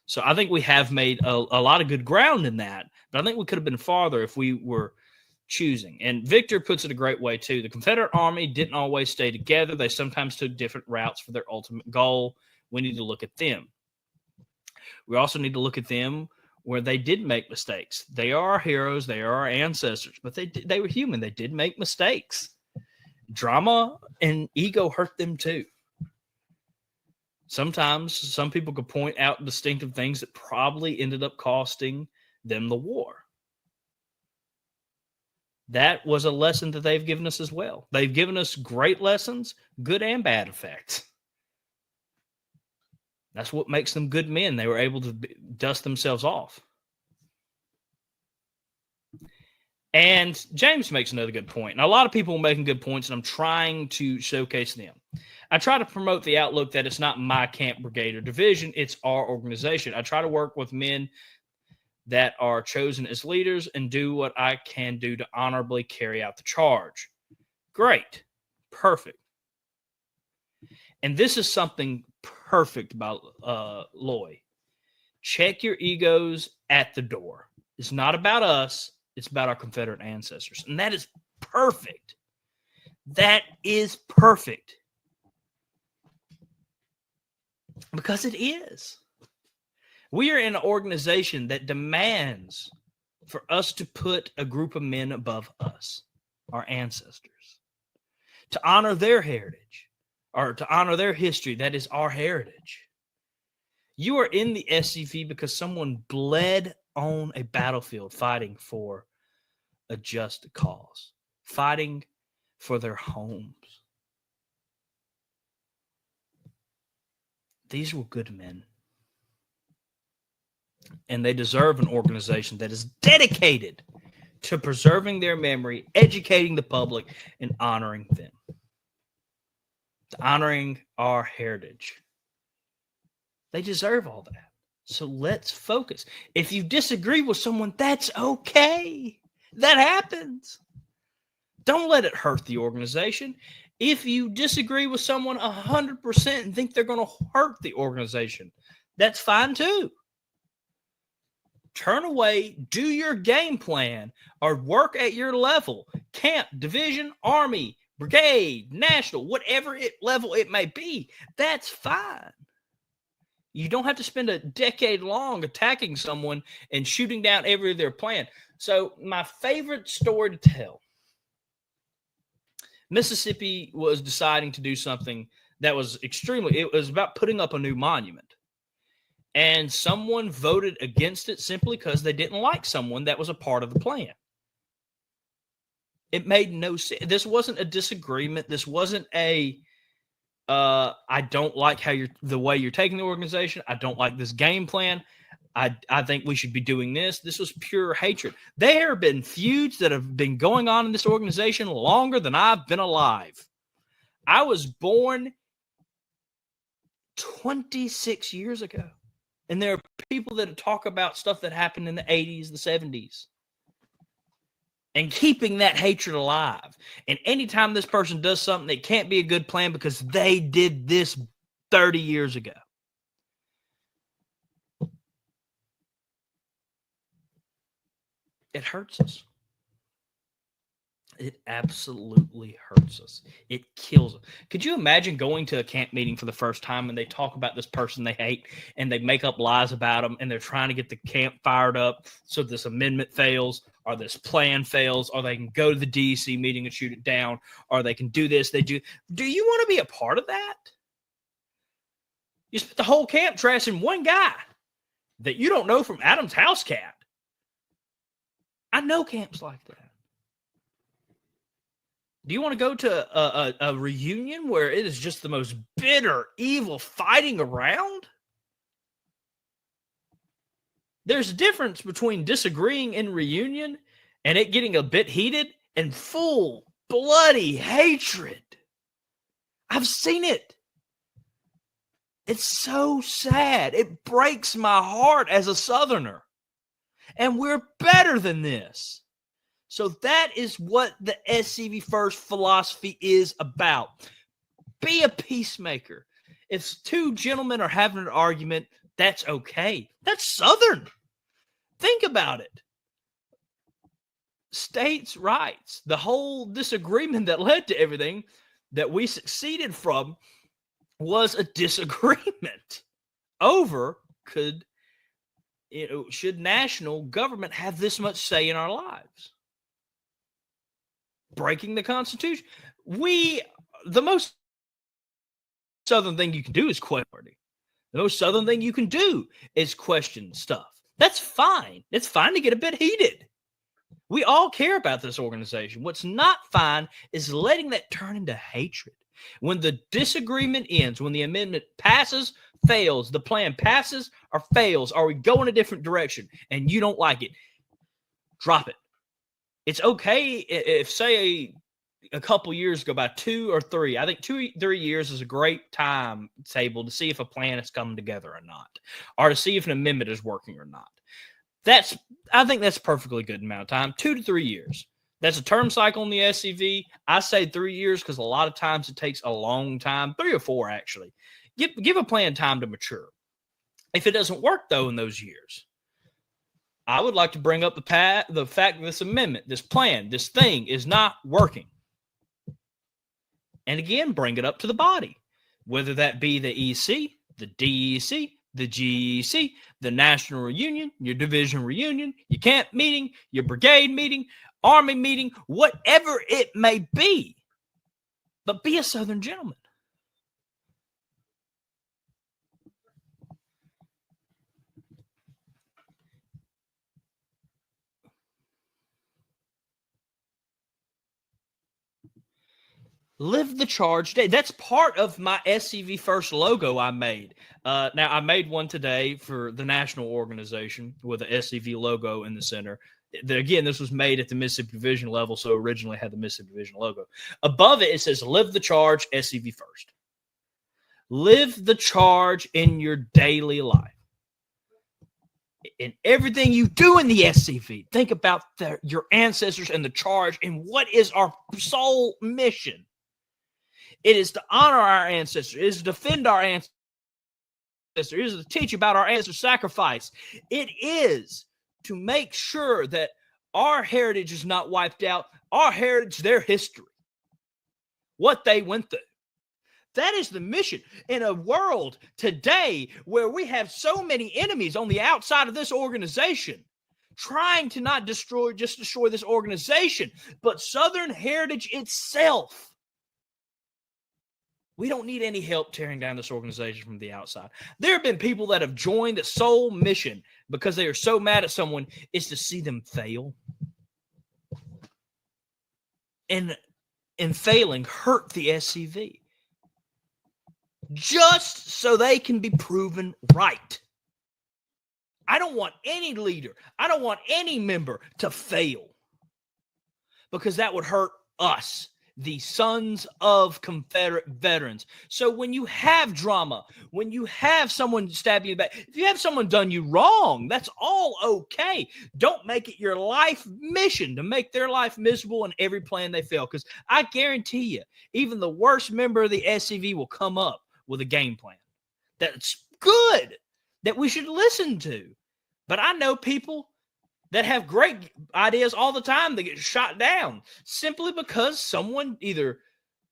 So I think we have made a lot of good ground in that, but I think we could have been farther if we were choosing. And Victor puts it a great way too. The Confederate Army didn't always stay together. They sometimes took different routes for their ultimate goal. We need to look at them. We also need to look at them where they did make mistakes. They are our heroes. They are our ancestors, but they were human. They did make mistakes. Drama and ego hurt them too. Sometimes some people could point out distinctive things that probably ended up costing them the war. That was a lesson that they've given us as well. They've given us great lessons, good and bad effects. That's what makes them good men. They were able to dust themselves off. And James makes another good point. And a lot of people are making good points, and I'm trying to showcase them. I try to promote the outlook that it's not my camp, brigade, or division. It's our organization. I try to work with men that are chosen as leaders and do what I can do to honorably carry out the charge. Great. Perfect. And this is something perfect about Loy. Check your egos at the door. It's not about us. It's about our Confederate ancestors. And that is perfect. That is perfect. Because it is. We are in an organization that demands for us to put a group of men above us, our ancestors, to honor their heritage or to honor their history. That is our heritage. You are in the SCV because someone bled on a battlefield fighting for a just cause, fighting for their homes. These were good men. And they deserve an organization that is dedicated to preserving their memory, educating the public, and honoring them. Honoring our heritage. They deserve all that. So let's focus. If you disagree with someone, that's okay. That happens. Don't let it hurt the organization. If you disagree with someone 100% and think they're going to hurt the organization, that's fine too. Turn away, do your game plan, or work at your level. Camp, division, army, brigade, national, whatever level it may be. That's fine. You don't have to spend a decade long attacking someone and shooting down every of their plan. So my favorite story to tell. Mississippi was deciding to do something that was it was about putting up a new monument. And someone voted against it simply because they didn't like someone that was a part of the plan. It made no sense. This wasn't a disagreement. This wasn't a, I don't like the way you're taking the organization. I don't like this game plan. I think we should be doing this. This was pure hatred. There have been feuds that have been going on in this organization longer than I've been alive. I was born 26 years ago. And there are people that talk about stuff that happened in the 80s, the 70s. And keeping that hatred alive. And anytime this person does something, it can't be a good plan because they did this 30 years ago. It hurts us. It absolutely hurts us. It kills us. Could you imagine going to a camp meeting for the first time and they talk about this person they hate and they make up lies about them and they're trying to get the camp fired up so this amendment fails or this plan fails or they can go to the DEC meeting and shoot it down or they can do this, they do. Do you want to be a part of that? You spent the whole camp trashing one guy that you don't know from Adam's house cat. I know camps like that. Do you want to go to a reunion where it is just the most bitter, evil fighting around? There's a difference between disagreeing in reunion and it getting a bit heated and full bloody hatred. I've seen it. It's so sad. It breaks my heart as a Southerner. And we're better than this. So that is what the SCV First philosophy is about. Be a peacemaker. If two gentlemen are having an argument, that's okay. That's Southern. Think about it. States' rights, the whole disagreement that led to everything that we succeeded from was a disagreement over should national government have this much say in our lives? Breaking the Constitution. The most Southern thing you can do is question. The most Southern thing you can do is question stuff. That's fine. It's fine to get a bit heated. We all care about this organization. What's not fine is letting that turn into hatred. When the disagreement ends, when the amendment passes, fails, the plan passes or fails, or we go in a different direction and you don't like it, drop it. It's okay if, say, a couple years go by, 2 or 3. I think 2 or 3 years is a great time table to see if a plan is coming together or not, or to see if an amendment is working or not. I think that's a perfectly good amount of time, 2 to 3 years. That's a term cycle in the SCV. I say 3 years because a lot of times it takes a long time, 3 or 4 actually. Give a plan time to mature. If it doesn't work, though, in those years, I would like to bring up the fact that this amendment, this plan, this thing is not working. And again, bring it up to the body, whether that be the EC, the DEC, the GEC, the National Reunion, your division reunion, your camp meeting, your brigade meeting, army meeting, whatever it may be. But be a Southern gentleman. Live the charge day. That's part of my SCV First logo I made. Now, I made one today for the national organization with the SCV logo in the center. Again, this was made at the Mississippi Division level, so originally had the Mississippi Division logo. Above it, it says, live the charge, SCV First. Live the charge in your daily life. In everything you do in the SCV, think about your ancestors and the charge and what is our sole mission. It is to honor our ancestors. It is to defend our ancestors. It is to teach about our ancestors' sacrifice. It is to make sure that our heritage is not wiped out. Our heritage, their history, what they went through. That is the mission. In a world today where we have so many enemies on the outside of this organization, trying to not destroy this organization, but Southern heritage itself. We don't need any help tearing down this organization from the outside. There have been people that have joined the sole mission because they are so mad at someone is to see them fail. And in failing, hurt the SCV. Just so they can be proven right. I don't want any leader, I don't want any member to fail because that would hurt us, the sons of Confederate veterans. So when you have drama, when you have someone stab you in the back, if you have someone done you wrong, that's all okay. Don't make it your life mission to make their life miserable in every plan they fail, because I guarantee you, even the worst member of the SCV will come up with a game plan that's good, that we should listen to. But I know people that have great ideas all the time that get shot down simply because someone either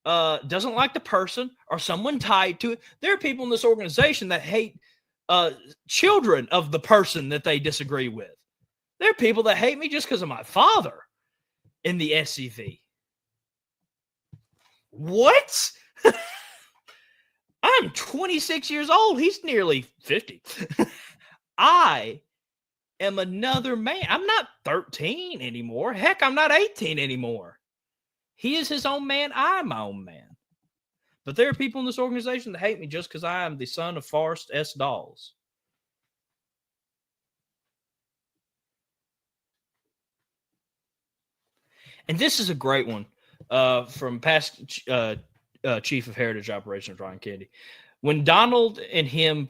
doesn't like the person or someone tied to it. There are people in this organization that hate children of the person that they disagree with. There are people that hate me just because of my father in the SCV. What? I'm 26 years old. He's nearly 50. I am another man. I'm not 13 anymore. Heck, I'm not 18 anymore. He is his own man. I'm my own man. But there are people in this organization that hate me just because I am the son of Forrest S. Dawes. And this is a great one from past Chief of Heritage Operations, Ryan Kennedy. When Donald and him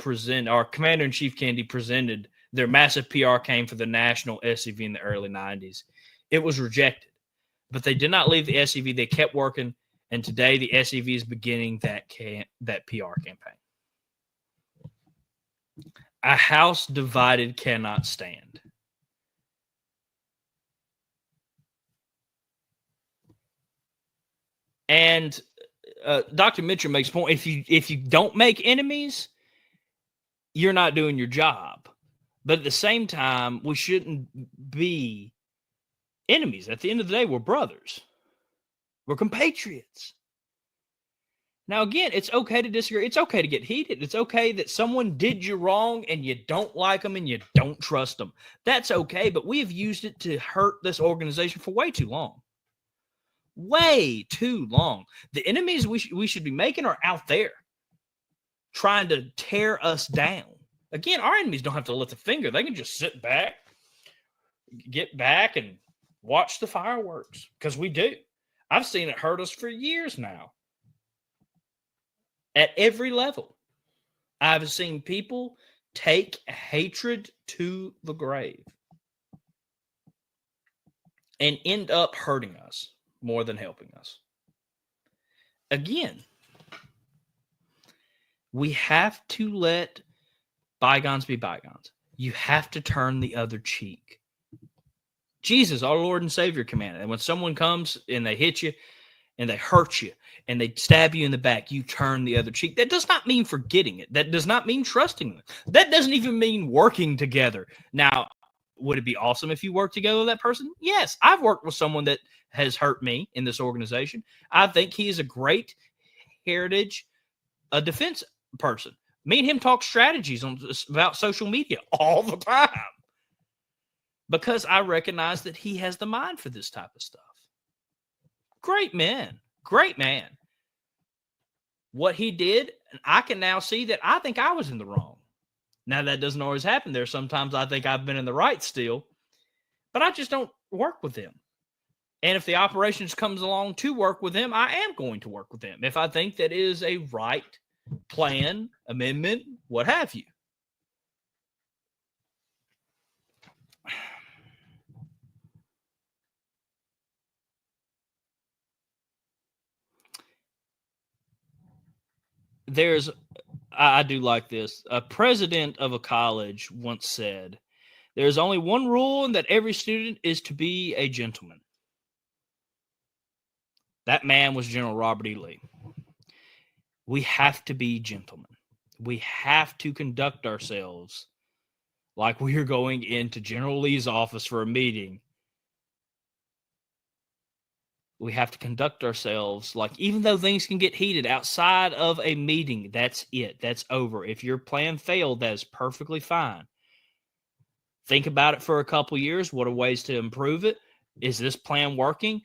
our Commander-in-Chief Kennedy presented their massive PR campaign for the national SCV in the early 90s, it was rejected. But they did not leave the SCV. They kept working, and today the SCV is beginning that PR campaign. A house divided cannot stand. And Dr. Mitchell makes a point. If you don't make enemies, you're not doing your job. But at the same time, we shouldn't be enemies. At the end of the day, we're brothers. We're compatriots. Now, again, it's okay to disagree. It's okay to get heated. It's okay that someone did you wrong and you don't like them and you don't trust them. That's okay, but we have used it to hurt this organization for way too long. Way too long. The enemies we should be making are out there trying to tear us down. Again, our enemies don't have to lift a finger. They can just sit back, get back, and watch the fireworks, because we do. I've seen it hurt us for years now. At every level, I've seen people take hatred to the grave. and end up hurting us more than helping us. Again, we have to let bygones be bygones. You have to turn the other cheek. Jesus, our Lord and Savior, commanded. And when someone comes and they hit you and they hurt you and they stab you in the back, you turn the other cheek. That does not mean forgetting it. That does not mean trusting them. That doesn't even mean working together. Now, would it be awesome if you worked together with that person? Yes. I've worked with someone that has hurt me in this organization. I think he is a great heritage, a defense person. Me and him talk strategies about social media all the time because I recognize that he has the mind for this type of stuff. Great man. Great man. What he did, and I can now see that I think I was in the wrong. Now, that doesn't always happen. There's sometimes I think I've been in the right still, but I just don't work with them. And if the operations comes along to work with them, I am going to work with them. If I think that is a right plan, amendment, what have you. I do like this. A president of a college once said, "There's only one rule, and that every student is to be a gentleman." That man was General Robert E. Lee. We have to be gentlemen. We have to conduct ourselves like we are going into General Lee's office for a meeting. We have to conduct ourselves like, even though things can get heated outside of a meeting, that's it. That's over. If your plan failed, that is perfectly fine. Think about it for a couple years. What are ways to improve it? Is this plan working?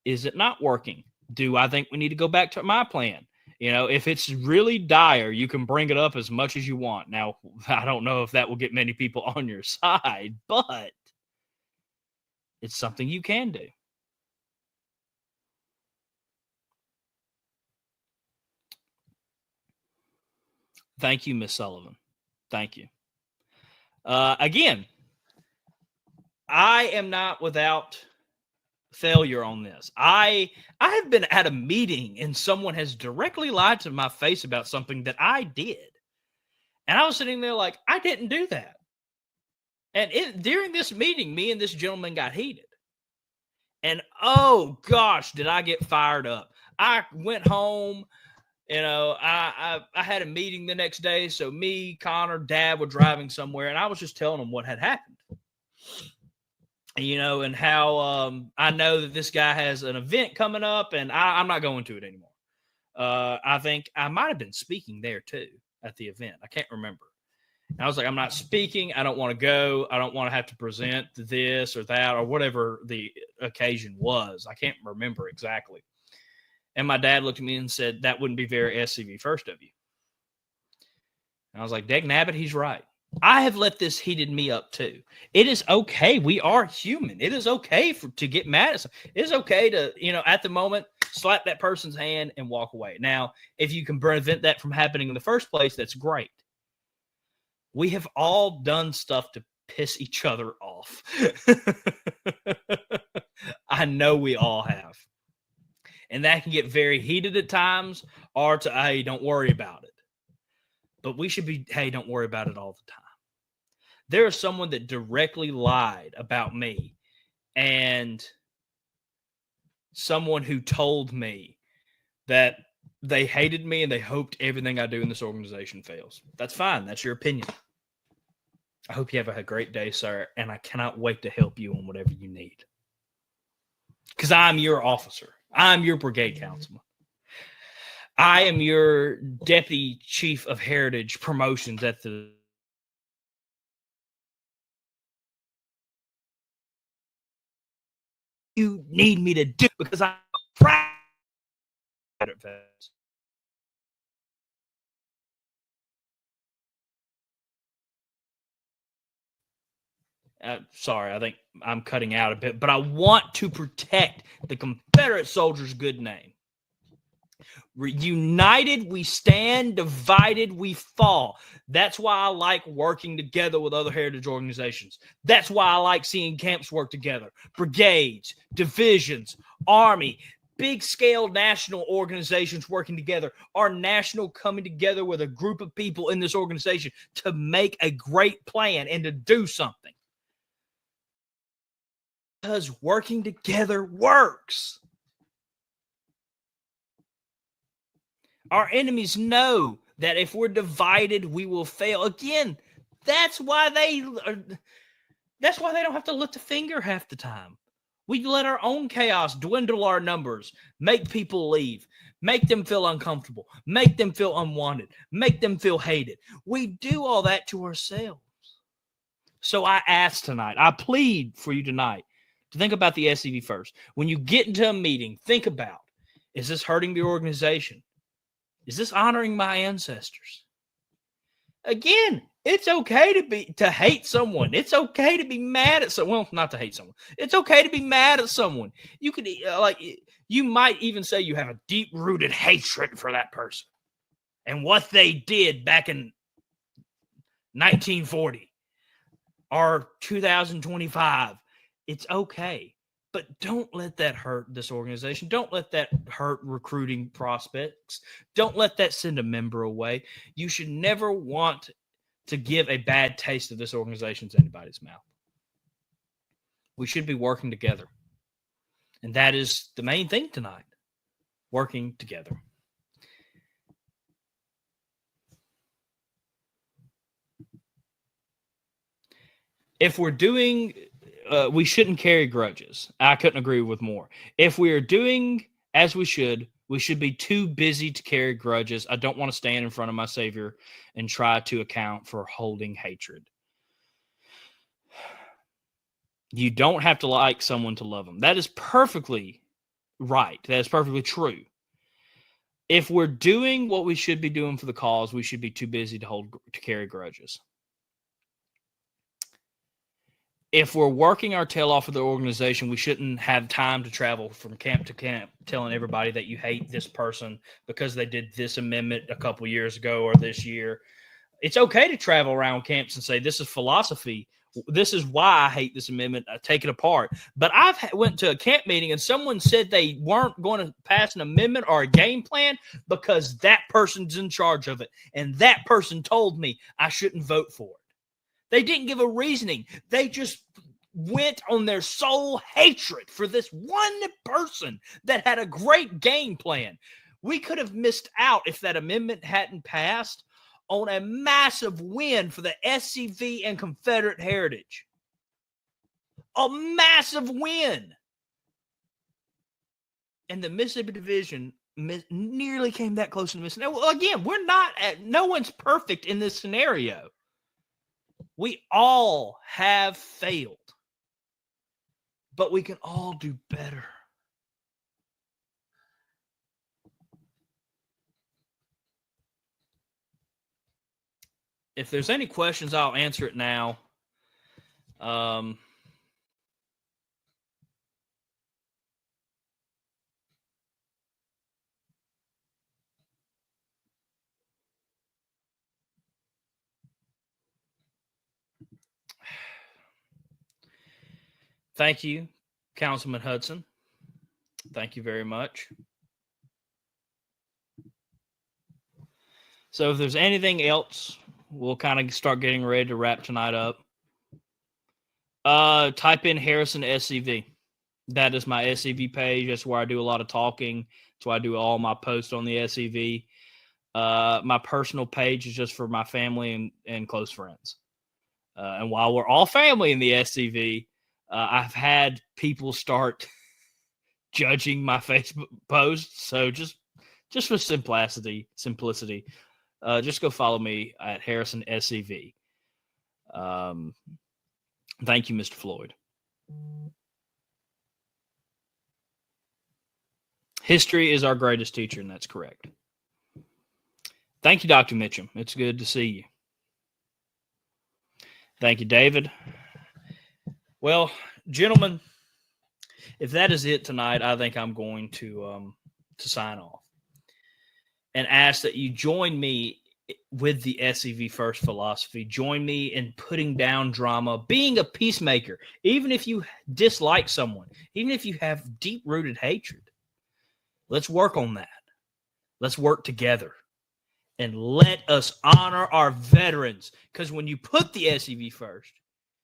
Is it not working? Do I think we need to go back to my plan? You know, if it's really dire, you can bring it up as much as you want. Now, I don't know if that will get many people on your side, but it's something you can do. Thank you, Miss Sullivan. Thank you. Again, I am not without failure on this. I have been at a meeting and someone has directly lied to my face about something that I did. And I was sitting there like, I didn't do that. And during this meeting, me and this gentleman got heated. And oh gosh, did I get fired up. I went home. You know, I had a meeting the next day. So me, Connor, Dad were driving somewhere, and I was just telling them what had happened. You know, and how I know that this guy has an event coming up, and I'm not going to it anymore. I think I might have been speaking there too at the event. I can't remember. And I was like, I'm not speaking. I don't want to go. I don't want to have to present this or that or whatever the occasion was. I can't remember exactly. And my dad looked at me and said, that wouldn't be very SCV first of you. And I was like, dag nabbit, he's right. I have let this heated me up too. It is okay. We are human. It is okay to get mad at someone. It is okay to, you know, at the moment, slap that person's hand and walk away. Now, if you can prevent that from happening in the first place, that's great. We have all done stuff to piss each other off. I know we all have. And that can get very heated at times, or to, hey, don't worry about it. But we should be, hey, don't worry about it all the time. There is someone that directly lied about me, and someone who told me that they hated me and they hoped everything I do in this organization fails. That's fine. That's your opinion. I hope you have a great day, sir, and I cannot wait to help you on whatever you need. Because I'm your officer. I'm your brigade councilman. I am your deputy chief of heritage promotions at the you need me to do because I'm proud of that. Sorry, I think I'm cutting out a bit, but I want to protect the Confederate soldiers' good name. United we stand, divided we fall. That's why I like working together with other heritage organizations. That's why I like seeing camps work together. Brigades, divisions, army, big scale national organizations working together. Our national coming together with a group of people in this organization to make a great plan and to do something. Because working together works. Our enemies know that if we're divided, we will fail. Again, that's why they don't have to lift a finger half the time. We let our own chaos dwindle our numbers, make people leave, make them feel uncomfortable, make them feel unwanted, make them feel hated. We do all that to ourselves. So I ask tonight, I plead for you tonight to think about the SCV first. When you get into a meeting, think about, is this hurting the organization? Is this honoring my ancestors? Again, it's okay to hate someone. It's okay to be mad at someone. Well, not to hate someone. It's okay to be mad at someone. You could you might even say you have a deep-rooted hatred for that person and what they did back in 1940 or 2025. It's okay. But don't let that hurt this organization. Don't let that hurt recruiting prospects. Don't let that send a member away. You should never want to give a bad taste of this organization to anybody's mouth. We should be working together. And that is the main thing tonight. Working together. If we're doing... we shouldn't carry grudges. I couldn't agree with more. If we are doing as we should be too busy to carry grudges. I don't want to stand in front of my Savior and try to account for holding hatred. You don't have to like someone to love them. That is perfectly right. That is perfectly true. If we're doing what we should be doing for the cause, we should be too busy to carry grudges. If we're working our tail off of the organization, we shouldn't have time to travel from camp to camp telling everybody that you hate this person because they did this amendment a couple years ago or this year. It's okay to travel around camps and say, this is philosophy. This is why I hate this amendment. I take it apart. But I've went to a camp meeting and someone said they weren't going to pass an amendment or a game plan because that person's in charge of it. And that person told me I shouldn't vote for it. They didn't give a reasoning. They just went on their sole hatred for this one person that had a great game plan. We could have missed out if that amendment hadn't passed on a massive win for the SCV and Confederate heritage. A massive win. And the Mississippi Division nearly came that close to the Mississippi. Now, again, no one's perfect in this scenario. We all have failed, but we can all do better. If there's any questions, I'll answer it now. Thank you, Councilman Hudson. Thank you very much. So if there's anything else, we'll kind of start getting ready to wrap tonight up. Type in Harrison SCV. That is my SCV page. That's where I do a lot of talking. That's why I do all my posts on the SCV. My personal page is just for my family and close friends. And while we're all family in the SCV, I've had people start judging my Facebook posts. So just for simplicity, just go follow me at Harrison SCV. Thank you, Mr. Floyd. History is our greatest teacher, and that's correct. Thank you, Dr. Mitchum. It's good to see you. Thank you, David. Well, gentlemen, if that is it tonight, I think I'm going to sign off. and ask that you join me with the SCV First Philosophy. Join me in putting down drama, being a peacemaker, even if you dislike someone, even if you have deep-rooted hatred. Let's work on that. Let's work together. And let us honor our veterans. Because when you put the SCV first,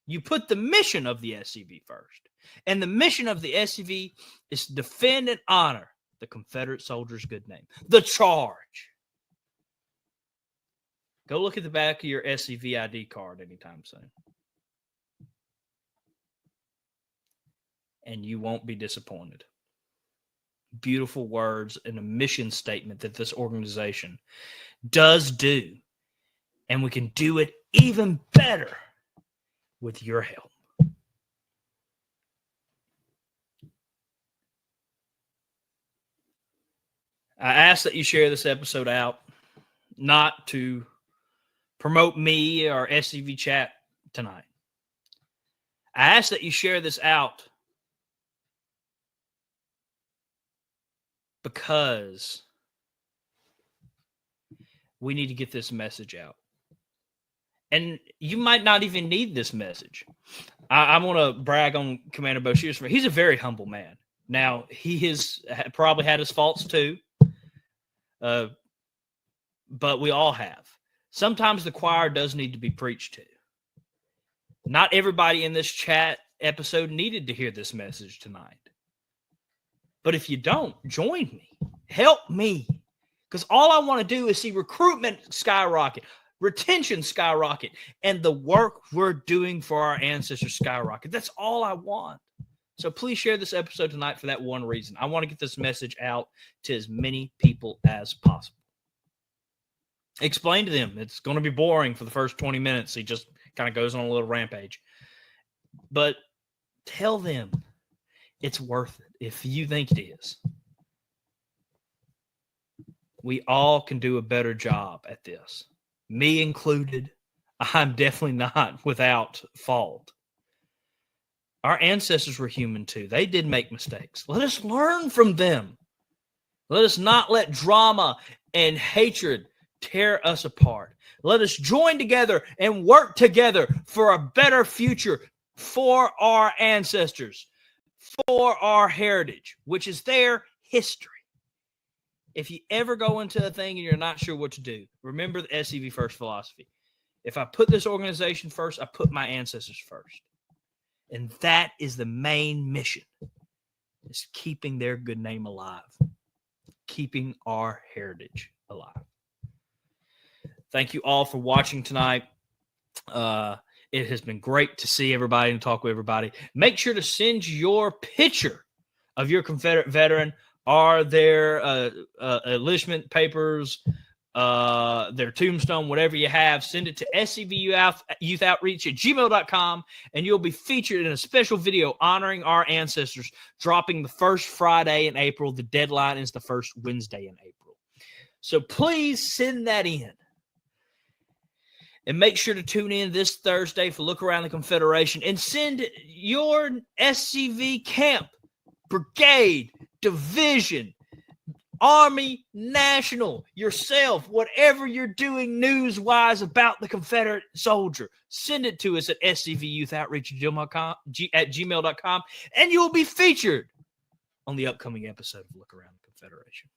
you put the mission of the SCV first. And the mission of the SCV is to defend and honor the Confederate soldier's good name. The charge. Go look at the back of your SCV ID card anytime soon. And you won't be disappointed. Beautiful words and a mission statement that this organization does do. And we can do it even better with your help. I ask that you share this episode out, not to promote me or SCV chat tonight. I ask that you share this out because we need to get this message out. And you might not even need this message. I want to brag on Commander Bashir's. He's a very humble man. Now, he has probably had his faults too, but we all have. Sometimes the choir does need to be preached to. Not everybody in this chat episode needed to hear this message tonight. But if you don't, join me. Help me. Because all I want to do is see recruitment skyrocket, retention skyrocket, and the work we're doing for our ancestors skyrocket. That's all I want. So please share this episode tonight for that one reason. I want to get this message out to as many people as possible. Explain to them. It's going to be boring for the first 20 minutes. He just kind of goes on a little rampage. But tell them it's worth it if you think it is. We all can do a better job at this. Me included. I'm definitely not without fault. Our ancestors were human too. They did make mistakes. Let us learn from them. Let us not let drama and hatred tear us apart. Let us join together and work together for a better future for our ancestors, for our heritage, which is their history. If you ever go into a thing and you're not sure what to do, remember the SCV First Philosophy. If I put this organization first, I put my ancestors first. And that is the main mission, is keeping their good name alive, keeping our heritage alive. Thank you all for watching tonight. It has been great to see everybody and talk with everybody. Make sure to send your picture of your Confederate veteran or their enlistment papers, their tombstone, whatever you have. Send it to scvyouthOutreach@gmail.com, and you'll be featured in a special video honoring our ancestors, dropping the first Friday in April. The deadline is the first Wednesday in April. So please send that in. And make sure to tune in this Thursday for Look Around the Confederation, and send your SCV camp, brigade, division, Army, National, yourself, whatever you're doing news-wise about the Confederate soldier, send it to us at scvyouthOutreach@gmail.com, and you'll be featured on the upcoming episode of Look Around the Confederation.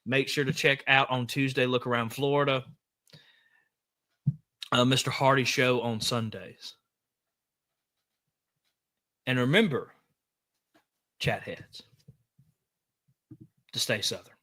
Make sure to check out on Tuesday, Look Around Florida, Mr. Hardy's show on Sundays. And remember, chat heads, to stay Southern.